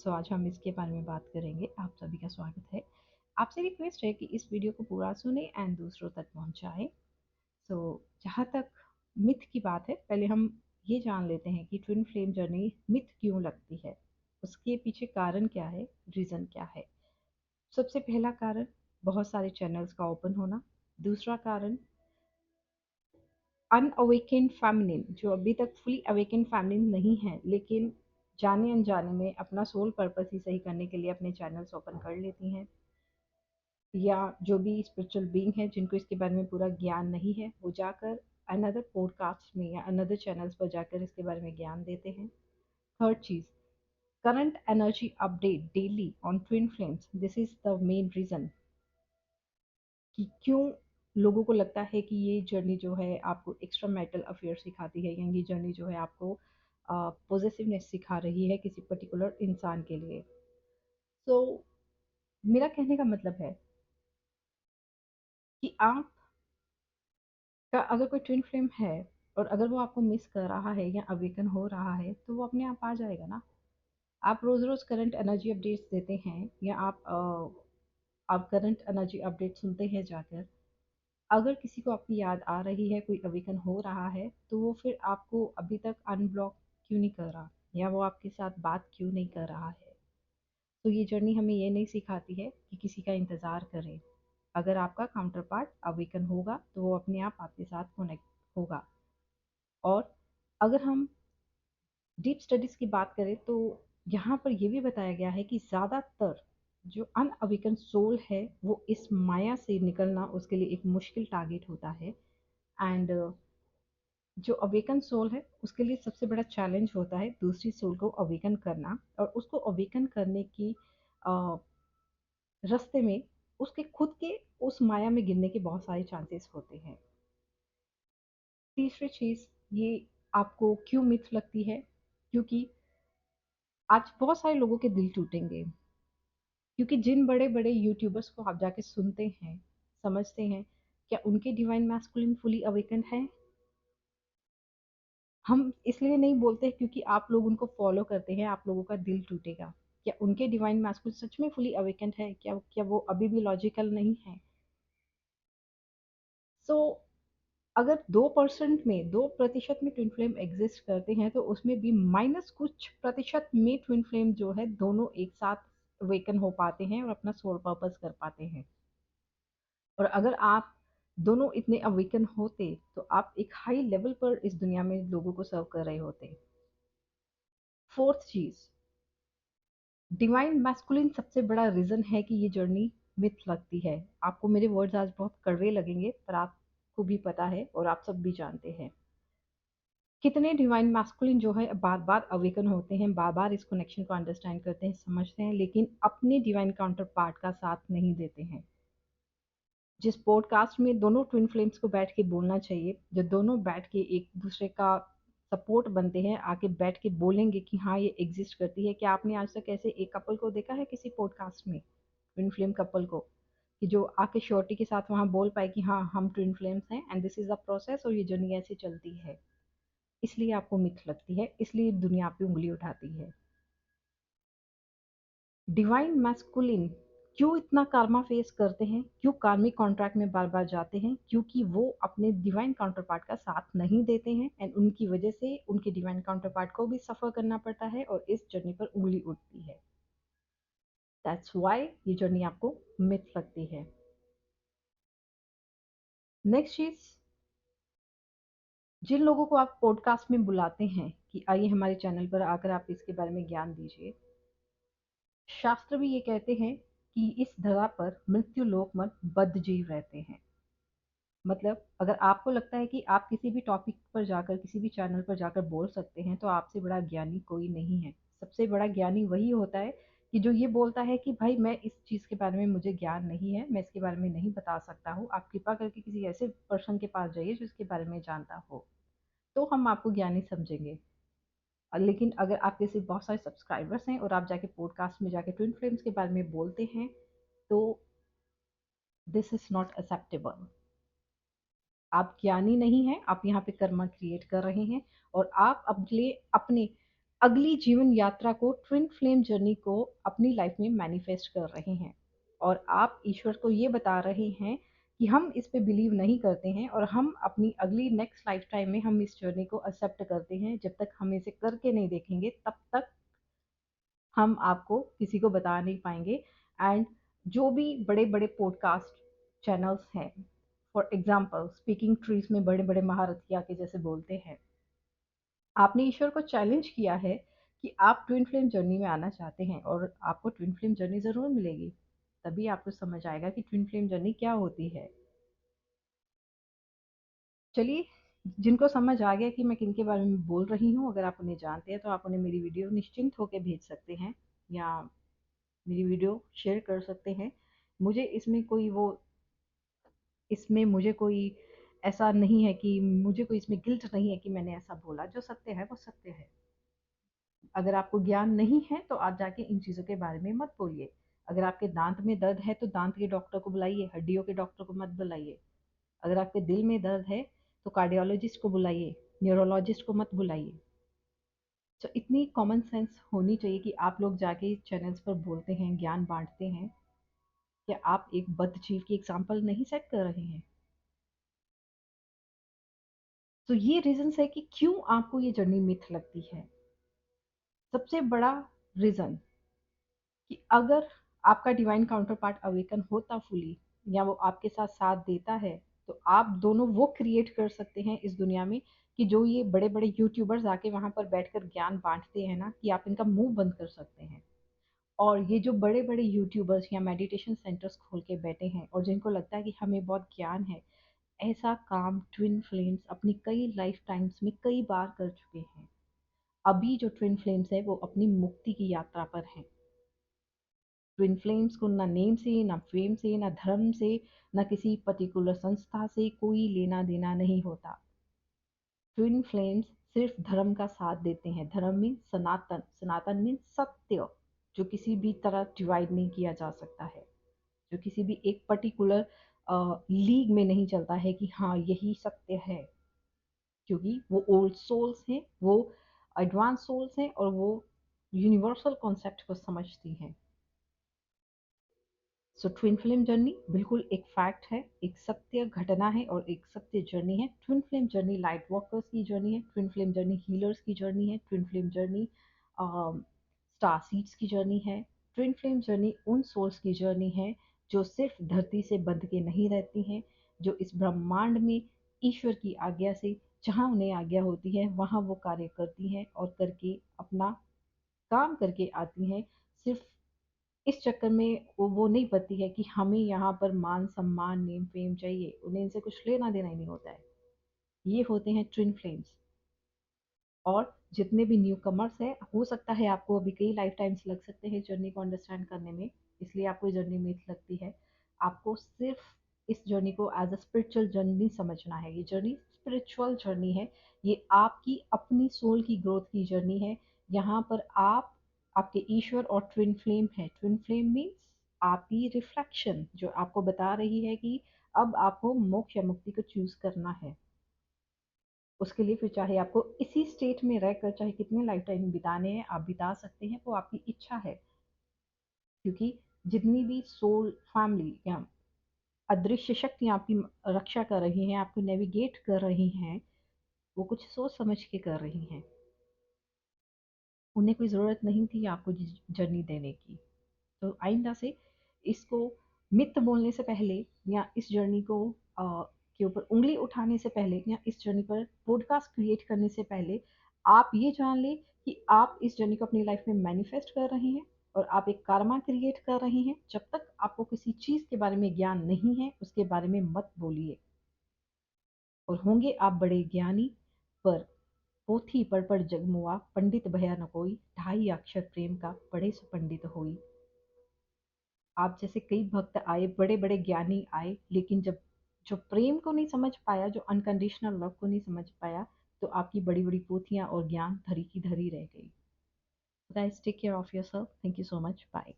सो आज हम इसके बारे में बात करेंगे। आप सभी का स्वागत है। आपसे रिक्वेस्ट है कि इस वीडियो को पूरा सुने एंड दूसरों तक पहुंचाएं। सो जहाँ तक मिथ की बात है, पहले हम ये जान लेते हैं कि ट्विन फ्लेम जर्नी मिथ क्यों लगती है, उसके पीछे कारण क्या है, रीज़न क्या है। सबसे पहला कारण, बहुत सारे चैनल्स का ओपन होना। दूसरा कारण, अनअवेकेंड फेमिनिन, जो अभी तक फुली अवेकेंड फेमिनिन नहीं है लेकिन जाने अनजाने में अपना सोल पर्पस ही सही करने के लिए अपने चैनल्स ओपन कर लेती हैं। या जो भी स्पिरिचुअल बीइंग है जिनको इसके बारे में पूरा ज्ञान नहीं है, वो जाकर अनदर पॉडकास्ट में या अनदर चैनल्स पर जाकर इसके बारे में ज्ञान देते हैं। थर्ड चीज, current energy update daily on twin flames. This is the main reason कि क्यों लोगों को लगता है कि ये जर्नी जो है आपको एक्स्ट्रा मैरिटल अफेयर सिखाती है, या ये जर्नी जो है आपको पॉजिटिवनेस सिखा रही है किसी पर्टिकुलर इंसान के लिए। तो मेरा कहने का मतलब है कि आप का अगर कोई ट्विन फ्लेम है और अगर वो आपको मिस कर रहा है या अवेकन हो रहा है, तो वो अपने आप आ जाएगा ना। आप रोज रोज करंट एनर्जी अपडेट्स देते हैं या आप करंट एनर्जी अपडेट सुनते हैं जाकर। अगर किसी को आपकी याद आ रही है, कोई अवेकन हो रहा है, तो वो फिर आपको अभी तक अनब्लॉक क्यों नहीं कर रहा, या वो आपके साथ बात क्यों नहीं कर रहा है। तो ये जर्नी हमें ये नहीं सिखाती है कि किसी का इंतज़ार करें। अगर आपका काउंटर पार्ट अवेकन होगा तो वो अपने आप आपके साथ कनेक्ट होगा। और अगर हम डीप स्टडीज़ की बात करें तो यहाँ पर यह भी बताया गया है कि ज़्यादातर जो अनअवेकन सोल है, वो इस माया से निकलना उसके लिए एक मुश्किल टारगेट होता है। एंड जो अवेकन सोल है उसके लिए सबसे बड़ा चैलेंज होता है दूसरी सोल को अवेकन करना, और उसको अवेकन करने की रास्ते में उसके खुद के उस माया में गिरने के बहुत सारे चांसेस होते हैं। तीसरी चीज, ये आपको क्यों मिथ लगती है, क्योंकि आज बहुत सारे लोगों के दिल टूटेंगे, क्योंकि जिन बड़े बड़े यूट्यूबर्स को आप जाके सुनते हैं, समझते हैं, क्या उनके डिवाइन मैस्कुलिन फुली अवेकन है। हम इसलिए नहीं बोलते क्योंकि आप लोग उनको फॉलो करते हैं, आप लोगों का दिल टूटेगा। क्या उनके डिवाइन मैस्कुलिन सच में फुली अवेकन है, क्या वो अभी भी लॉजिकल नहीं है। सो अगर 2% में 2% में ट्विन फ्लेम एग्जिस्ट करते हैं, तो उसमें भी माइनस कुछ प्रतिशत में ट्विन फ्लेम जो है दोनों एक साथ वेकन हो पाते हैं और अपना सोल पर्पस कर पाते हैं। और अगर आप दोनों इतने अवेकन होते तो आप एक हाई लेवल पर इस दुनिया में लोगों को सर्व कर रहे होते। फोर्थ चीज, डिवाइन मैस्कुलिन सबसे बड़ा रीजन है कि ये जर्नी मिथ लगती है। आपको मेरे वर्ड्स आज बहुत कड़वे लगेंगे, पर आपको भी पता है और आप सब भी जानते हैं कितने डिवाइन मैस्कुलिन जो है बार बार अवेकन होते हैं, बार बार इस कनेक्शन को अंडरस्टैंड करते हैं, समझते हैं, लेकिन अपने डिवाइन काउंटर पार्ट का साथ नहीं देते हैं। जिस पॉडकास्ट में दोनों ट्विन फ्लेम्स को बैठ के बोलना चाहिए, जो दोनों बैठ के एक दूसरे का सपोर्ट बनते हैं, आके बैठ के बोलेंगे कि हाँ ये एग्जिस्ट करती है। क्या आपने आज तक ऐसे एक कपल को देखा है किसी पॉडकास्ट में, ट्विन फ्लेम कपल को, कि जो आके श्योरिटी के साथ वहां बोल पाए कि हाँ हम ट्विन फ्लेम्स हैं and this is the process और ये जर्नी ऐसे चलती है। इसलिए आपको मिथ लगती है, इसलिए दुनिया पे उंगली उठाती है। डिवाइन मैस्कुलिन क्यों इतना कार्मा फेस करते हैं, क्यों कार्मिक कॉन्ट्रैक्ट में बार बार जाते हैं, क्योंकि वो अपने डिवाइन काउंटर पार्ट का साथ नहीं देते हैं, एंड उनकी वजह से उनके डिवाइन काउंटर पार्ट को भी सफर करना पड़ता है और इस जर्नी पर उंगली उठती है। दैट्स वाई ये जर्नी आपको मिथ लगती है। नेक्स्ट चीज, जिन लोगों को आप पॉडकास्ट में बुलाते हैं कि आइए हमारे चैनल पर आकर आप इसके बारे में ज्ञान दीजिए, शास्त्र भी ये कहते हैं कि इस धरा पर मृत्यु लोक में बद्ध जीव रहते हैं। मतलब अगर आपको लगता है कि आप किसी भी टॉपिक पर जाकर, किसी भी चैनल पर जाकर बोल सकते हैं, तो आपसे बड़ा ज्ञानी कोई नहीं है। सबसे बड़ा ज्ञानी वही होता है कि जो ये बोलता है कि भाई मैं इस चीज़ के बारे में मुझे ज्ञान नहीं है, मैं इसके बारे में नहीं बता सकता हूँ, आप कृपा करके किसी ऐसे पर्सन के पास जाइए जो इसके बारे में जानता हो, तो हम आपको ज्ञानी समझेंगे। लेकिन अगर आपके सिर्फ बहुत सारे सब्सक्राइबर्स हैं और आप जाके पॉडकास्ट में जाके ट्विन फ्लेम्स के बारे में बोलते हैं, तो दिस इज नॉट एक्सेप्टेबल। आप ज्ञानी नहीं हैं, आप यहाँ पे कर्मा क्रिएट कर रहे हैं, और आप अपने अगली जीवन यात्रा को, ट्विन फ्लेम जर्नी को अपनी लाइफ में मैनिफेस्ट कर रहे हैं। और आप ईश्वर को ये बता रहे हैं कि हम इस पे बिलीव नहीं करते हैं, और हम अपनी अगली नेक्स्ट लाइफ टाइम में हम इस जर्नी को एक्सेप्ट करते हैं। जब तक हम इसे करके नहीं देखेंगे तब तक हम आपको किसी को बता नहीं पाएंगे। एंड जो भी बड़े बड़े पॉडकास्ट चैनल्स हैं, फॉर एग्जाम्पल स्पीकिंग ट्रीज में बड़े बड़े महारथी आके जैसे बोलते हैं, आपने ईश्वर को चैलेंज किया है कि आप ट्विन फ्लेम जर्नी में आना चाहते हैं, और आपको ट्विन फ्लेम जर्नी ज़रूर मिलेगी। तभी आपको समझ आएगा कि ट्विन फ्लेम जर्नी क्या होती है। चलिए, जिनको समझ आ गया कि मैं किन के बारे में बोल रही हूँ, अगर आप उन्हें जानते हैं तो आप उन्हें मेरी वीडियो निश्चिंत होकर भेज सकते हैं, या मेरी वीडियो शेयर कर सकते हैं। मुझे इसमें मुझे कोई ऐसा नहीं है कि मुझे कोई इसमें गिल्ट नहीं है कि मैंने ऐसा बोला। जो सत्य है वो सत्य है। अगर आपको ज्ञान नहीं है तो आप जाके इन चीज़ों के बारे में मत बोलिए। अगर आपके दांत में दर्द है तो दांत के डॉक्टर को बुलाइए, हड्डियों के डॉक्टर को मत बुलाइए। अगर आपके दिल में दर्द है तो कार्डियोलॉजिस्ट को बुलाइए, न्यूरोलॉजिस्ट को मत बुलाइए। तो इतनी कॉमन सेंस होनी चाहिए कि आप लोग जाके चैनल्स पर बोलते हैं, ज्ञान बांटते हैं। क्या आप एक बद्ध जीव की एग्जाम्पल नहीं सेट कर रहे हैं? तो ये रीजंस है कि क्यों आपको ये जर्नी मिथ लगती है। सबसे बड़ा रीजन कि अगर आपका डिवाइन काउंटर पार्ट अवेकन होता फुली, या वो आपके साथ साथ देता है, तो आप दोनों वो क्रिएट कर सकते हैं इस दुनिया में कि जो ये बड़े बड़े यूट्यूबर्स आके वहां पर बैठकर ज्ञान बांटते हैं ना, कि आप इनका मुंह बंद कर सकते हैं। और ये जो बड़े बड़े यूट्यूबर्स या मेडिटेशन सेंटर्स खोल के बैठे हैं और जिनको लगता है कि हमें बहुत ज्ञान है, ऐसा काम ट्विन फ्लेम्स अपनी कई लाइफ टाइम्स में कई बार कर चुके हैं। अभी जो ट्विन फ्लेम्स है वो अपनी मुक्ति की यात्रा पर हैं। ट्विन फ्लेम्स को ना नेम से, ना फेम से, ना धर्म से, ना किसी पर्टिकुलर संस्था से कोई लेना देना नहीं होता। ट्विन फ्लेम्स सिर्फ धर्म का साथ देते हैं। धर्म मीन सनातन, सनातन मीन सत्य, जो किसी भी तरह डिवाइड नहीं किया जा सकता है, जो किसी भी एक पर्टिकुलर लीग में नहीं चलता है कि हाँ यही सत्य है। क्योंकि वो ओल्ड सोल्स हैं, वो एडवांस सोल्स हैं, और वो यूनिवर्सल कॉन्सेप्ट को समझती हैं। सो ट्विन फ्लेम जर्नी बिल्कुल एक फैक्ट है, एक सत्य घटना है और एक सत्य जर्नी है। Twin flame journey light workers की जर्नी है, ट्विन फ्लेम जर्नी हीलर्स की जर्नी है, twin flame journey star seeds की जर्नी है। ट्विन फ्लेम जर्नी उन सोल्स की जर्नी है जो सिर्फ धरती से बंध के नहीं रहती हैं, जो इस ब्रह्मांड में ईश्वर की आज्ञा से, जहाँ उन्हें आज्ञा होती है वहाँ वो कार्य करती हैं और करके अपना काम करके आती हैं। सिर्फ इस चक्कर में वो नहीं पड़ती है कि हमें यहाँ पर मान सम्मान नेम फेम चाहिए, उन्हें इनसे कुछ लेना देना ही नहीं होता है। ये होते हैं ट्विन फ्लेम्स। और जितने भी न्यू कमर्स है, हो सकता है आपको अभी कई लाइफ टाइम्स लग सकते हैं जर्नी को अंडरस्टैंड करने में, इसलिए आपको जर्नी मिथ लगती है। आपको सिर्फ इस जर्नी को एज अ स्पिरिचुअल जर्नी समझना है। ये जर्नी स्पिरिचुअल जर्नी है। ये आपकी अपनी सोल की ग्रोथ की जर्नी है। यहाँ पर आप आपके ईश्वर और ट्विन फ्लेम है। ट्विन फ्लेम मीन्स आपकी रिफ्लेक्शन, जो आपको बता रही है कि अब आपको मोक्ष या मुक्ति को चूज करना है। उसके लिए फिर चाहे आपको इसी स्टेट में रहकर चाहे कितने लाइफ टाइम बिताने हैं आप बिता सकते हैं, वो आपकी इच्छा है। क्योंकि जितनी भी सोल फैमिली या अदृश्य शक्ति आपकी रक्षा कर रही हैं, आपको नेविगेट कर रही हैं, वो कुछ सोच समझ के कर रही हैं। उन्हें कोई ज़रूरत नहीं थी आपको जर्नी देने की। तो आइंदा से इसको मिथ बोलने से पहले, या इस जर्नी को के ऊपर उंगली उठाने से पहले, या इस जर्नी पर पॉडकास्ट क्रिएट करने से पहले, आप ये जान ले कि आप इस जर्नी को अपनी लाइफ में मैनिफेस्ट कर रहे हैं और आप एक कारमा क्रिएट कर रहे हैं। जब तक आपको किसी चीज़ के बारे में ज्ञान नहीं है उसके बारे में मत बोलिए। और होंगे आप बड़े ज्ञानी, पर पोथी पढ़ जगमुआ पंडित भया न कोई, ढाई अक्षर प्रेम का बड़े सुपंडित होई। आप जैसे कई भक्त आए, बड़े बड़े ज्ञानी आए, लेकिन जब जो प्रेम को नहीं समझ पाया, जो अनकंडीशनल लव को नहीं समझ पाया, तो आपकी बड़ी बड़ी पोथियां और ज्ञान धरी की धरी रह गई। Guys, take care of yourself. Thank you so much. Bye.